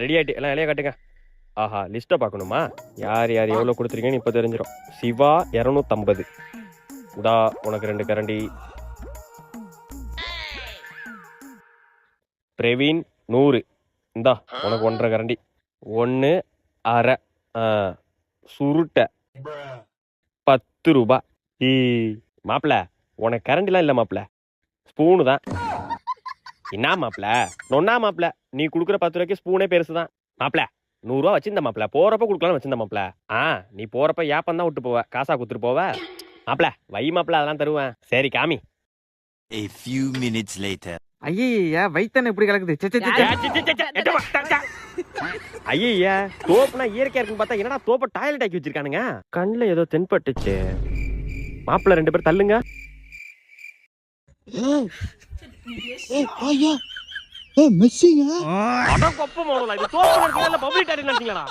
Ready ஆயிட்டு எல்லாம் இலைய காட்டுங்க. ஆஹா, லிஸ்ட்டை பார்க்கணுமா? யார் யார் எவ்வளோ கொடுத்துருக்கீங்கன்னு இப்போ தெரிஞ்சிடும். சிவா 250. இந்தா உனக்கு 2 கரண்டி. பிரவீன் 100. இந்தா உனக்கு 1.5 கரண்டி. 1 1/2. சுருட்டை 10 ரூபா. மாப்பிள்ள உனக்கு கரண்டிலாம் இல்லை மாப்பிள்ள, ஸ்பூனு தான். என்ன மாப்பிள்ள நொன்னா மாப்பிள்ள, நீ கொடுக்குற 10 ரூபாய்க்கு ஸ்பூனே பெருசு தான் மாப்பிள்ள. 100 ரூபா வச்சிருந்த மாப்பிள்ள, போறப்ப கொடுக்கலாம் வச்சிருந்த மாப்பிள்ள. நீ போறப்ப ஏப்பம் தான் விட்டு போவ, காசா கொடுத்துட்டு போவ மாப்பிள்ள. வை மாப்பிள்ள, அதெல்லாம் தருவேன். சரி காமி. A few minutes later. ஐயா வயித்தனை இப்படி கலக்குது. ஐயா தோப்புனா இயற்கையா இருக்குன்னு பார்த்தா என்னடா தோப்ப டாய்லெட் ஆக்கி வச்சிருக்கானுங்க. கண்ணுல ஏதோ தென்பட்டுச்சு. மாப்பிள்ள 2 பேரும் தள்ளுங்க. மிஸ்ஸிங்க அட கொப்ப மோனல, இது தோப்பு நடக்கல, பப்ளிக் டாய்லெட் நடத்தீங்களா?